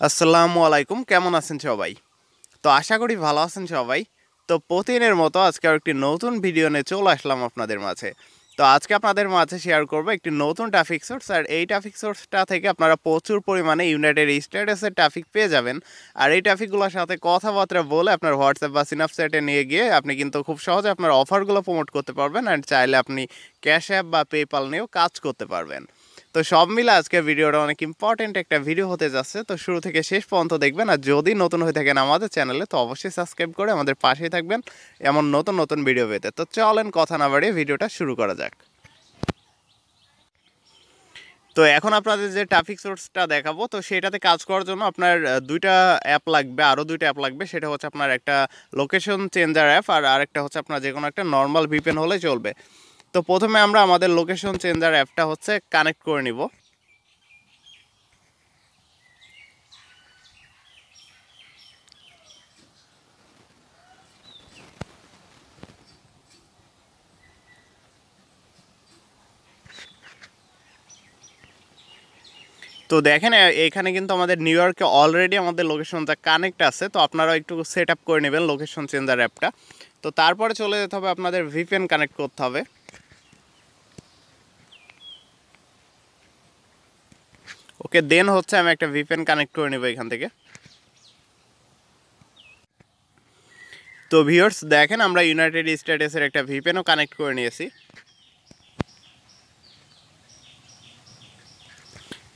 আসসালামু আলাইকুম, কেমন আছেন সবাই? তো আশা করি ভালো আছেন সবাই। তো প্রতিদিনের মতো আজকে একটি নতুন ভিডিও নিয়ে চলে আসলাম আপনাদের মাঝে। তো আজকে আপনাদের মাঝে শেয়ার করব একটি নতুন ট্রাফিক সোর্স, আর এই ট্রাফিক সোর্সটা থেকে আপনারা প্রচুর পরিমাণে ইউনাইটেড স্টেটসের ট্রাফিক পেয়ে যাবেন। আর এই ট্রাফিকগুলোর সাথে কথাবার্তা বলে আপনার হোয়াটসঅ্যাপ বা স্ন্যাপচ্যাটে নিয়ে গিয়ে আপনি কিন্তু খুব সহজে আপনার অফারগুলো প্রমোট করতে পারবেন, অ্যান্ড চাইলে আপনি ক্যাশ অ্যাপ বা পেপাল নিয়েও কাজ করতে পারবেন। তো সব মিলে আজকের ভিডিওটা অনেক ইম্পর্টেন্ট একটা ভিডিও হতে যাচ্ছে, তো শুরু থেকে শেষ পর্যন্ত দেখবেন। আর যদি নতুন হয়ে থাকেন আমাদের চ্যানেলে, তো অবশ্যই সাবস্ক্রাইব করে আমাদের পাশেই থাকবেন এমন নতুন নতুন ভিডিও পেতে। তো চলেন কথা না বাড়িয়ে ভিডিওটা শুরু করা যাক। তো এখন আপনাদের যে ট্রাফিক সোর্সটা দেখাবো, তো সেটাতে কাজ করার জন্য আপনার দুইটা অ্যাপ লাগবে, আরও দুইটা অ্যাপ লাগবে। সেটা হচ্ছে আপনার একটা লোকেশন চেঞ্জার অ্যাপ, আর আরেকটা হচ্ছে আপনার যে কোনো একটা নর্মাল ভিপিএন হলে চলবে। তো প্রথমে আমরা আমাদের লোকেশন চেঞ্জার অ্যাপটা হচ্ছে কানেক্ট করে নিব। তো দেখেন এখানে কিন্তু আমাদের নিউ ইয়র্কে অলরেডি আমাদের লোকেশনটা কানেক্ট আছে। তো আপনারা একটু সেট আপ করে নেবেন লোকেশন চেঞ্জার অ্যাপটা। তো তারপরে চলে যেতে হবে, আপনাদের ভিপিএন কানেক্ট করতে হবে। ওকে, দেন হচ্ছে আমি একটা ভিপিএন কানেক্ট করে নেব এখান থেকে। তো ভিউয়ার্স দেখেন, আমরা ইউনাইটেড স্টেটসের একটা ভিপিএনও কানেক্ট করে নিয়েছি।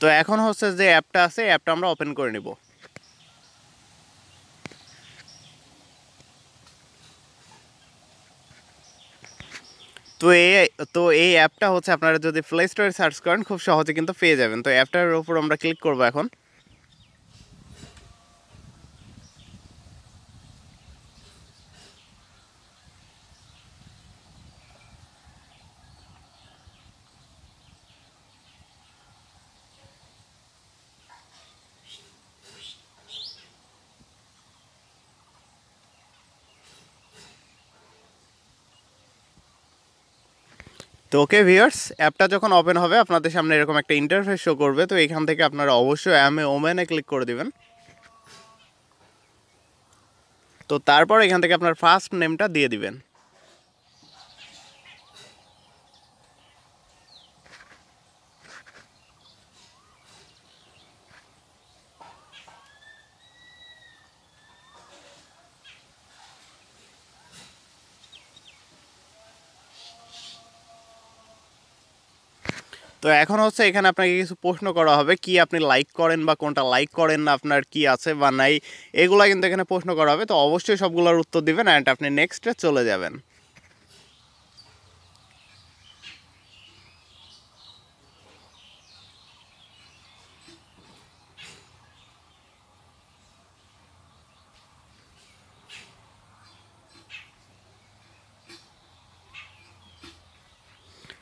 তো এখন হচ্ছে যে অ্যাপটা আছে, অ্যাপটা আমরা ওপেন করে নেব। তো এই এই অ্যাপটা হচ্ছে আপনারা যদি প্লে স্টোরে সার্চ করেন খুব সহজে কিন্তু পেয়ে যাবেন। তো অ্যাপটার উপর আমরা ক্লিক করবো এখন। তো ওকে ভিউয়ার্স, অ্যাপটা যখন ওপেন হবে আপনাদের সামনে এরকম একটা ইন্টারফেস শো করবে। তো এখান থেকে আপনারা অবশ্যই ওমেনে ক্লিক করে দিবেন। তো তারপর এখান থেকে আপনার ফার্স্ট নেমটা দিয়ে দিবেন। তো এখন হচ্ছে এখানে আপনাকে কিছু প্রশ্ন করা হবে, কি আপনি লাইক করেন বা কোনটা লাইক করেন না, আপনার কি আছে বা নাই, এগুলা কিন্তু এখানে প্রশ্ন করা হবে। তো অবশ্যই সবগুলোর উত্তর দিবেন অ্যান্ড আপনি নেক্সটে চলে যাবেন।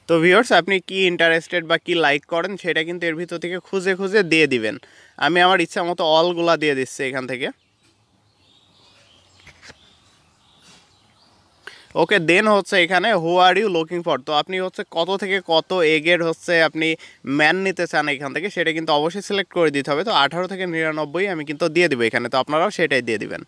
তো ভিউয়ার্স, আপনি কি ইন্টারেস্টেড বা কি লাইক করেন সেটা কিন্তু এর ভিতর থেকে খুঁজে খুঁজে দিয়ে দিবেন। আমি আমার ইচ্ছা মতো অলগুলা দিয়ে দিচ্ছি এখান থেকে। ওকে, দেন হচ্ছে এখানে হু আর ইউ লুকিং ফর। তো আপনি হচ্ছে কত থেকে কত এগের হচ্ছে আপনি ম্যান নিতে চান এখান থেকে, সেটা কিন্তু অবশ্যই সিলেক্ট করে দিতে হবে। তো 18 থেকে 99 আমি কিন্তু দিয়ে দিব এখানে, তো আপনারাও সেটাই দিয়ে দিবেন।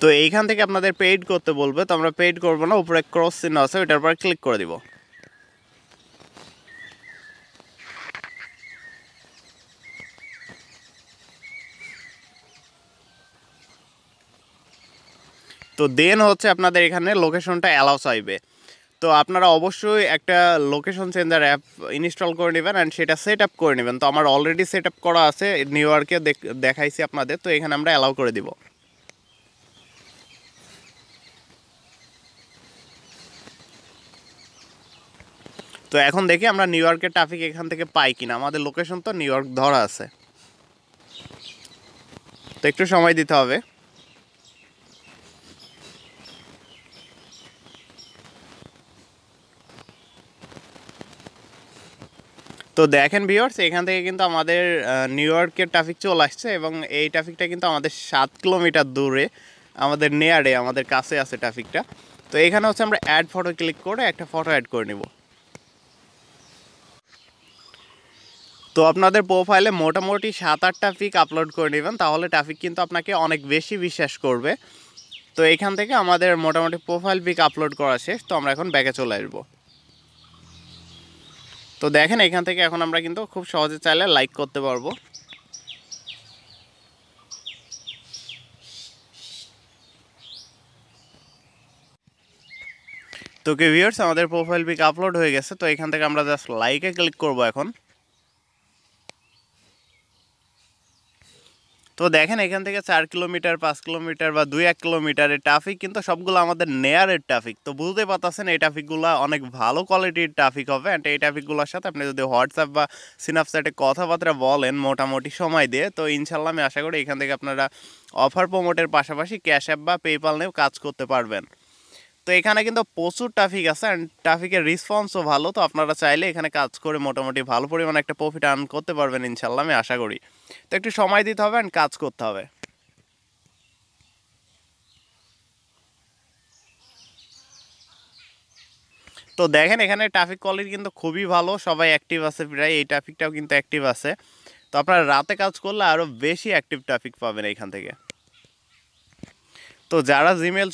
তো এইখান থেকে আপনাদের পেইড করতে বলবে, তো আমরা পেইড করবো না, উপরে ক্রস চিহ্ন আছে ওইটার পর ক্লিক করে দিব। তো দেন হচ্ছে আপনাদের এখানে লোকেশনটা অ্যালাউ চাইবে। তো আপনারা অবশ্যই একটা লোকেশন চেঞ্জার অ্যাপ ইনস্টল করে নেবেন অ্যান্ড সেটা সেট আপ করে নেবেন। তো আমার অলরেডি সেট আপ করা আছে, নিউ ইয়র্কে দেখাইছি আপনাদের। তো এখানে আমরা অ্যালাউ করে দিব। তো এখন দেখি আমরা নিউ ইয়র্কের ট্রাফিক এখান থেকে পাই কিনা। আমাদের লোকেশন তো নিউ ইয়র্ক ধরা আছে। একটু সময় দিতে হবে। তো দেখেন ভিউয়ার্স, এখান থেকে কিন্তু আমাদের নিউ ইয়র্কের ট্রাফিক চলে আসছে এবং এই ট্রাফিকটা কিন্তু আমাদের 7 কিলোমিটার দূরে, আমাদের নিয়ারে, আমাদের কাছে আছে ট্রাফিকটা। তো এখানে হচ্ছে আমরা অ্যাড ফটো ক্লিক করে একটা ফটো অ্যাড করে নিব। তো আপনাদের প্রোফাইলে মোটামুটি 7-8টা পিক আপলোড করে নেবেন, তাহলে ট্রাফিক কিন্তু আপনাকে অনেক বেশি বিশ্বাস করবে। তো এখান থেকে আমাদের মোটামুটি প্রোফাইল পিক আপলোড করা শেষ। তো আমরা এখন ব্যাকে চলে আসবো। তো দেখেন এখান থেকে এখন আমরা কিন্তু খুব সহজে চাইলে লাইক করতে পারবো। তো কি ভিউয়ার্স, আমাদের প্রোফাইল পিক আপলোড হয়ে গেছে। তো এখান থেকে আমরা জাস্ট লাইকে ক্লিক করব এখন। তো দেখেন এখান থেকে 4 কিলোমিটার, 5 কিলোমিটার বা 2-1 কিলোমিটারের ট্রাফিক কিন্তু সবগুলো আমাদের নেয়ারের ট্রাফিক। তো বুঝতে পারতেছেন এই ট্রাফিকগুলো অনেক ভালো কোয়ালিটির ট্রাফিক হবে। অ্যান্ড এই ট্রাফিকগুলোর সাথে আপনি যদি হোয়াটসঅ্যাপ বা স্ন্যাপচ্যাটে কথাবার্তা বলেন মোটামুটি সময় দিয়ে, তো ইনশাল্লাহ আমি আশা করি এখান থেকে আপনারা অফার প্রমোটের পাশাপাশি ক্যাশ অ্যাপ বা পেপাল নিয়েও কাজ করতে পারবেন। তো এখানে কিন্তু প্রচুর ট্রাফিক আছে অ্যান্ড ট্রাফিকের রেসপন্সও ভালো। তো আপনারা চাইলে এখানে কাজ করে মোটামুটি ভালো পরিমাণে একটা প্রফিট আর্ন করতে পারবেন ইনশাল্লাহ, আমি আশা করি। তো একটু সময় দিতে হবে অ্যান্ড কাজ করতে হবে। তো দেখেন এখানে ট্রাফিক কোয়ালিটি কিন্তু খুবই ভালো, সবাই অ্যাক্টিভ আছে প্রায়, এই ট্রাফিকটাও কিন্তু অ্যাক্টিভ আছে। তো আপনারা রাতে কাজ করলে আরও বেশি অ্যাক্টিভ ট্রাফিক পাবেন এইখান থেকে। তো যারা জিমেল,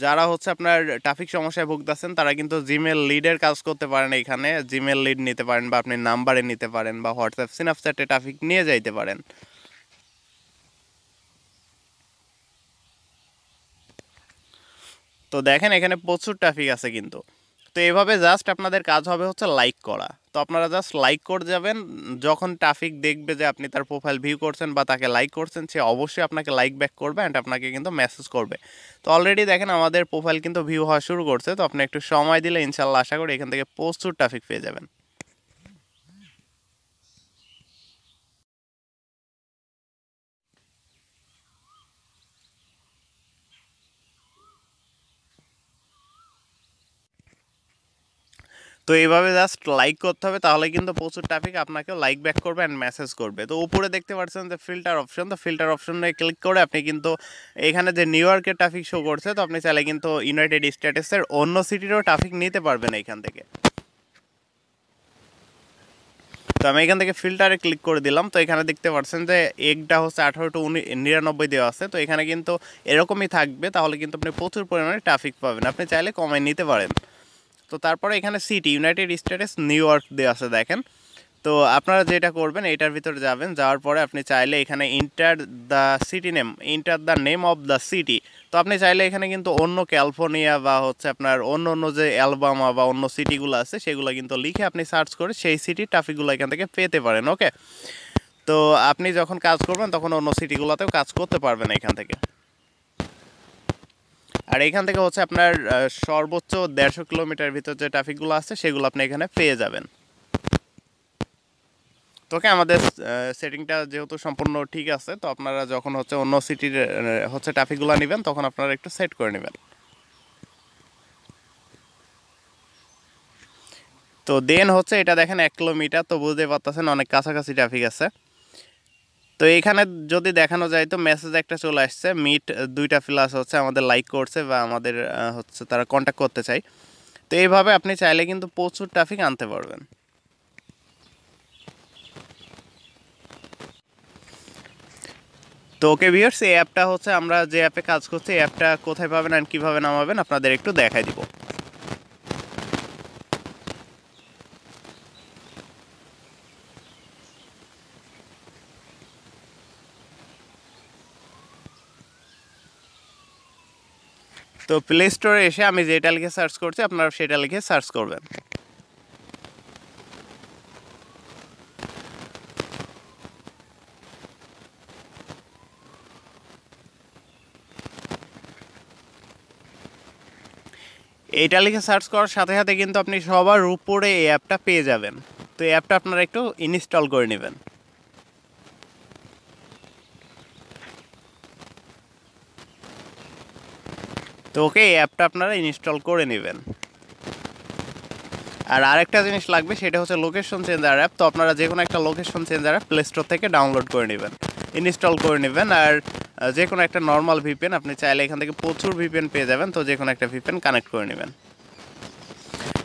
যারা হচ্ছে আপনার ট্রাফিক সমস্যায় ভুগতেছেন, তারা কিন্তু জিমেল লিডের কাজ করতে পারেন। এখানে জিমেল লিড নিতে পারেন বা আপনি নাম্বারে নিতে পারেন বা হোয়াটসঅ্যাপ স্ন্যাপচ্যাটে ট্রাফিক নিয়ে যাইতে পারেন। তো দেখেন এখানে প্রচুর ট্রাফিক আছে কিন্তু। তো এভাবে জাস্ট আপনাদের কাজ হবে হচ্ছে লাইক করা। তো আপনারা জাস্ট লাইক করে যাবেন। যখন ট্রাফিক দেখবে যে আপনি তার প্রোফাইল ভিউ করছেন বা তাকে লাইক করছেন, সে অবশ্যই আপনাকে লাইক ব্যাক করবে অ্যান্ড আপনাকে কিন্তু মেসেজ করবে। তো অলরেডি দেখেন আমাদের প্রোফাইল কিন্তু ভিউ হওয়া শুরু করছে। তো আপনি একটু সময় দিলে ইনশাল্লাহ আশা করি এখান থেকে প্রচুর ট্রাফিক পেয়ে যাবেন। তো এইভাবে জাস্ট লাইক করতে হবে, তাহলে কিন্তু প্রচুর ট্রাফিক আপনাকেও লাইক ব্যাক করবে অ্যান্ড মেসেজ করবে। তো উপরে দেখতে পাচ্ছেন যে ফিল্টার অপশন, তো ফিল্টার অপশনে ক্লিক করে আপনি কিন্তু এখানে যে নিউ ইয়র্কের ট্রাফিক শো করছে, তো আপনি চাইলে কিন্তু ইউনাইটেড স্টেটসের অন্য সিটিরও ট্রাফিক নিতে পারবেন এইখান থেকে। তো আমি এখান থেকে ফিল্টারে ক্লিক করে দিলাম। তো এখানে দেখতে পাচ্ছেন যে এগটা হচ্ছে 18 টু 99 দেওয়া আছে। তো এখানে কিন্তু এরকমই থাকবে, তাহলে কিন্তু আপনি প্রচুর পরিমাণে ট্রাফিক পাবেন। আপনি চাইলে কমায় নিতে পারেন। তো তারপরে এখানে city United states new York দেওয়া আছে দেখেন। তো আপনারা যেটা করবেন, এটার ভিতরে যাবেন, যাওয়ার পরে আপনি চাইলে এখানে enter the city name, enter the name of the city. তো আপনি চাইলে এখানে কিন্তু অন্য ক্যালিফোর্নিয়া বা হচ্ছে আপনার অন্য অন্য যে অ্যালবামা বা অন্য সিটিগুলো আছে সেগুলো কিন্তু লিখে আপনি সার্চ করে সেই সিটির ট্রাফিকগুলো এখান থেকে পেতে পারেন। ওকে, তো আপনি যখন কাজ করবেন তখন অন্য সিটিগুলোতেও কাজ করতে পারবেন এখান থেকে। আর এখান থেকে হচ্ছে আপনার সর্বোচ্চ 150 কিলোমিটার ভিতর যে ট্রাফিকগুলো আছে সেগুলো আপনি এখানে পেয়ে যাবেন। তোকে আমাদের সেটিংটা যেহেতু সম্পূর্ণ ঠিক আছে, তো আপনারা যখন হচ্ছে অন্য সিটির হচ্ছে ট্রাফিকগুলো নেবেন তখন আপনারা একটু সেট করে নেবেন। তো দেন হচ্ছে এটা দেখেন 1 কিলোমিটার, তো বুঝতে পারতেছেন অনেক কাছাকাছি ট্রাফিক আছে। তো এখানে যদি দেখানো যায় তো মেসেজ একটা চলে আসছে, মিট 2টা প্লাস হচ্ছে আমাদের লাইক করছে বা আমাদের হচ্ছে তারা কন্ট্যাক্ট করতে চাই। তো এইভাবে আপনি চাইলে কিন্তু প্রচুর ট্রাফিক আনতে পারবেন। তো ওকে ভিউয়ার্স, এই অ্যাপটা হচ্ছে আমরা যে অ্যাপে কাজ করছি, এই অ্যাপটা কোথায় পাবেন আর কীভাবে নামাবেন আপনাদের একটু দেখাই দিব। তো প্লে স্টোরে এসে আমি যেটা লিখে সার্চ করছি আপনারা সেটা লিখে সার্চ করবেন। এইটা লিখে সার্চ করার সাথে সাথে কিন্তু আপনি সবার উপরে এই অ্যাপটা পেয়ে যাবেন। তো এই অ্যাপটা আপনারা একটু ইনস্টল করে নেবেন। তো ওকে, এই অ্যাপটা আপনারা ইনস্টল করে নেবেন। আর আরেকটা জিনিস লাগবে, সেটা হচ্ছে লোকেশন চেঞ্জার অ্যাপ। তো আপনারা যে কোনো একটা location changer app play store থেকে ডাউনলোড করে নেবেন, ইনস্টল করে নেবেন। আর যে কোনো একটা নর্মাল ভিপিএন, আপনি চাইলে এখান থেকে প্রচুর ভিপিএন পেয়ে যাবেন, তো যে কোনো একটা ভিপিএন কানেক্ট করে নেবেন।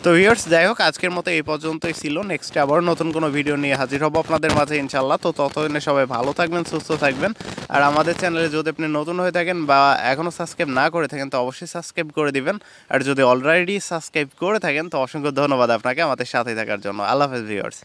তো ভিউয়ার্স, যাই হোক, আজকের মতো এই পর্যন্তই ছিল। নেক্সট আবার নতুন কোনো ভিডিও নিয়ে হাজির হব আপনাদের মাঝে ইনশাল্লাহ। তো ততদিনে সবাই ভালো থাকবেন, সুস্থ থাকবেন। আর আমাদের চ্যানেলে যদি আপনি নতুন হয়ে থাকেন বা এখনও সাবস্ক্রাইব না করে থাকেন, তো অবশ্যই সাবস্ক্রাইব করে দিবেন। আর যদি অলরেডি সাবস্ক্রাইব করে থাকেন, তো অসংখ্য ধন্যবাদ আপনাকে আমাদের সাথে থাকার জন্য। আল্লাহ হাফেজ ভিউয়ার্স।